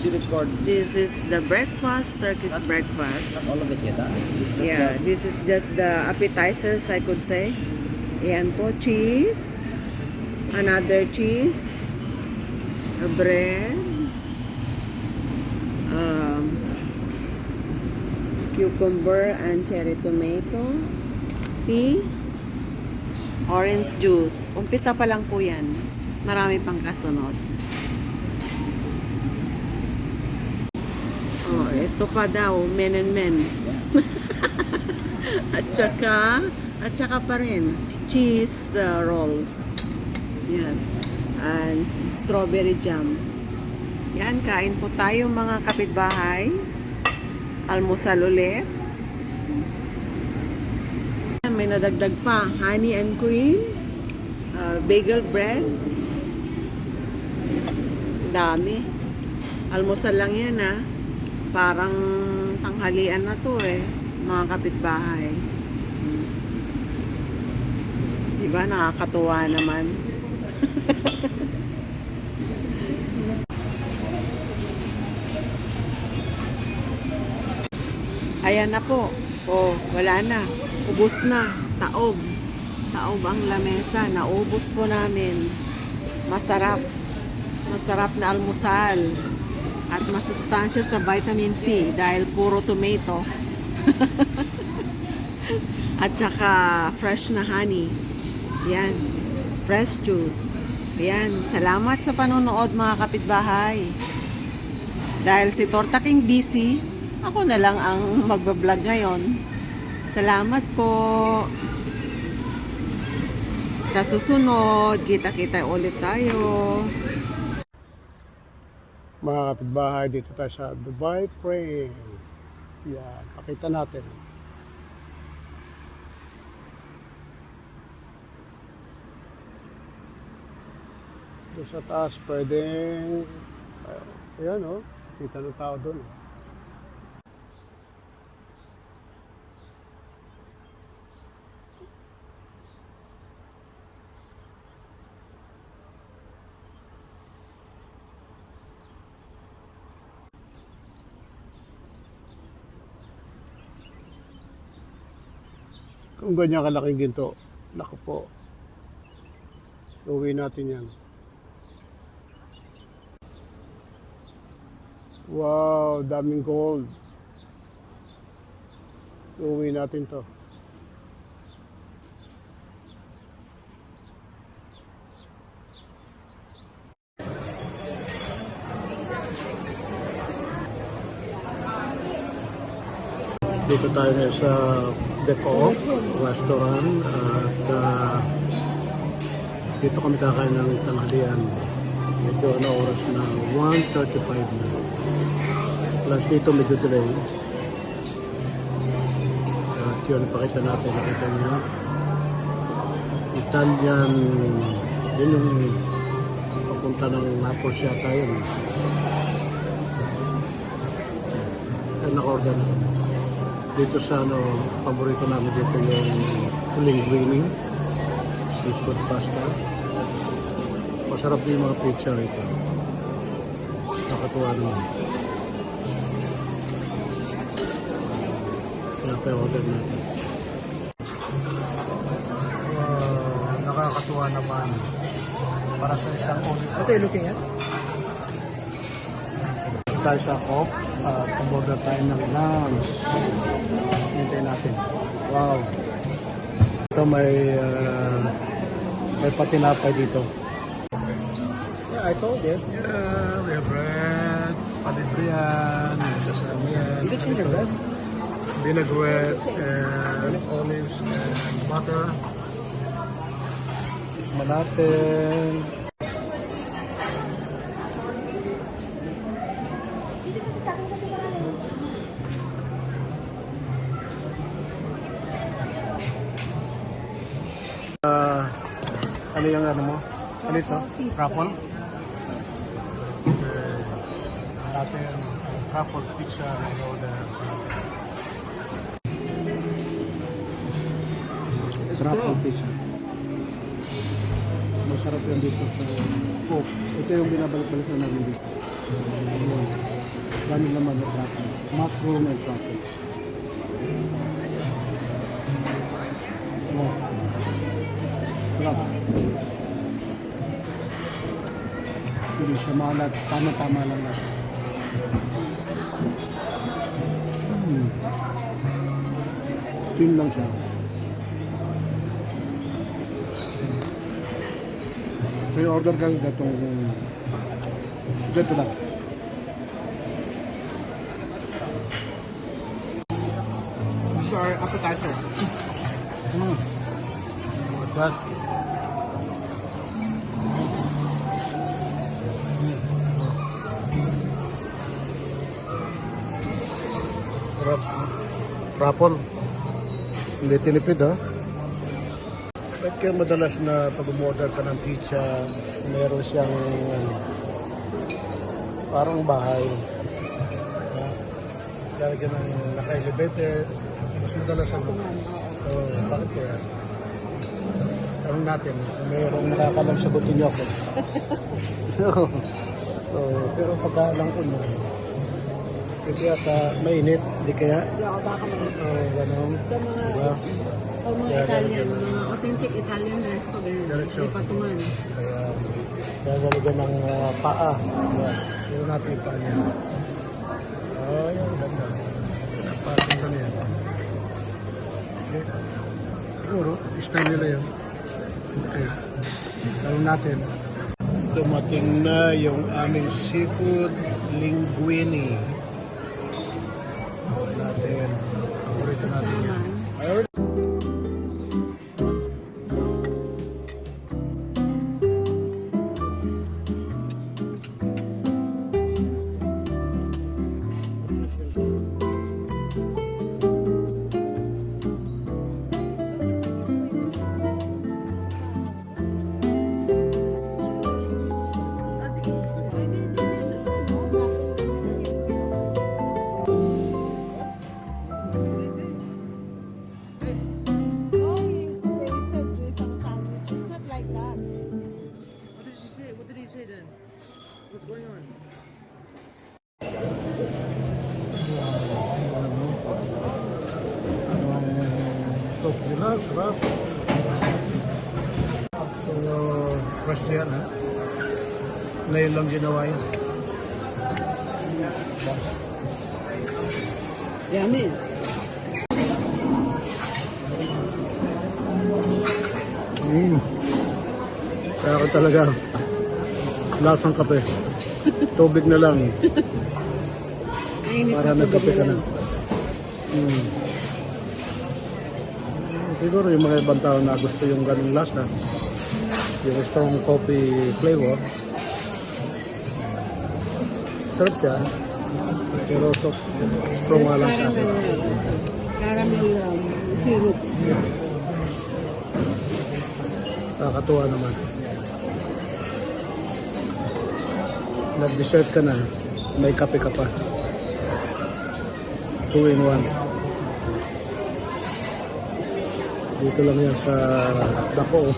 you record. This is the breakfast, Turkish breakfast. Not all of it yet, Yeah, this is just the appetizers, I could say. Ayan po, cheese. Another cheese. A bread. Cucumber and cherry tomato. Tea. Orange juice. Umpisa pa lang po yan. Marami pang kasunod. Oh, ito pa daw, men and men. at saka pa rin, cheese rolls. Yan. And strawberry jam. Yan, kain po tayo mga kapitbahay. Almusal ulit. May nadagdag pa, honey and cream, bagel bread. Dami. Almusal lang yan Parang tanghalian na to mga kapitbahay. Diba, nakakatuwa naman. Ayan na po. Oh, wala na. Ubus na. Taob. Taob ang lamesa. Naubos po namin. Masarap. Masarap na almusal. At masustansya sa vitamin C dahil puro tomato. At saka fresh na honey. Yan. Fresh juice. Yan. Salamat sa panonood mga kapitbahay. Dahil si Torta King busy, ako na lang ang magbablog ngayon. Salamat po. Sa susunod, kita-kita ulit tayo. Mga kapitbahay, dito tayo sa Dubai Frame. Yan, pakita natin. Doon sa taas, pwedeng, ayan kita ng tao doon. Kung ganyan kalaking ginto, naku po, uwi natin yan. Wow, daming gold. Uwi natin to. Dito tayo ngayon sa Deco Restaurant at dito kami kakain ng tanghalian. Medyo na oras na 1:35 na. Plus dito medyo delay. At yun, pakita natin. Nakita niyo. Italian, yun yung papunta ng Naples yata yun. Kaya naka-order na. Dito sa paborito namin dito yung linguine, seafood pasta. Masarap din yung mga pizza rito. Nakatuwa naman. Kaya tayo order natin. Wow, nakakatuwa naman. Para sa isang order. What are you looking at? Tayo sa Coke at pag-order tayo ng lunch. Hintayin natin. Wow. Ito may patinapay dito. Yeah, I told you. Yeah, we have bread, panibriyan, kasama yan. You can change your bread? Vinaigrette and olives and butter. Tikman natin. Ano yung ano mo? Ano ito? Truffle? Okay. Natin truffle pizza and all that. Truffle pizza. Masarap yan dito sa Coke. Ito yung binabalik-balikan namin dito. Dami naman yung truffles. Mushroom and truffles. Oh. Sarap. Hindi siya maalat. Tama-tama lang na. Team lang siya. May order ka gatong ganito lang. This is our appetizer. Like that. Sarap. Rapol. Hindi tinipid ha. Ba't kaya madalas na pag umorder ka ng pizza, meron siyang parang bahay. Dahil ka ng naka-elevator, mas madalas ang bakit kaya? Tanong natin, kung mayroong nakakalam sagutin niyo ako. Pero pagkaalang ko mo, hindi ata mainit, di kaya? Hindi ako baka Ganon. Ito mga, Diba? mga Kaya Italian, ganun. mga authentic Italian restaurant. Diretso. May patungan. Kaya lalagyan ng paa. Pero natin yung paa niya. Yan, ganda. Napakaganda niya. Okay. Siguro, style nila yun. Okay. Tanong natin. Dumating na yung aming seafood linguine. Natin. Paborito natin yan. Naman. What did he say then? What's going on? Sauce nila, sarap. Ito, fresh yan ha. Ngayon lang ginawa yan. Yummy. Kaya ako talaga lasang kape. Tubig na lang Mainit para na nagkape tubig ka na. lang. Siguro yung mga ibang tao na gusto yung ganung lasa, yung strong coffee flavor, sarap siya. Pero strong nga lang siya. Caramel syrup. Nakakatuwa naman. Nag-dessert ka na, may kape ka pa. 2 in 1. Dito lang yan sa Dako.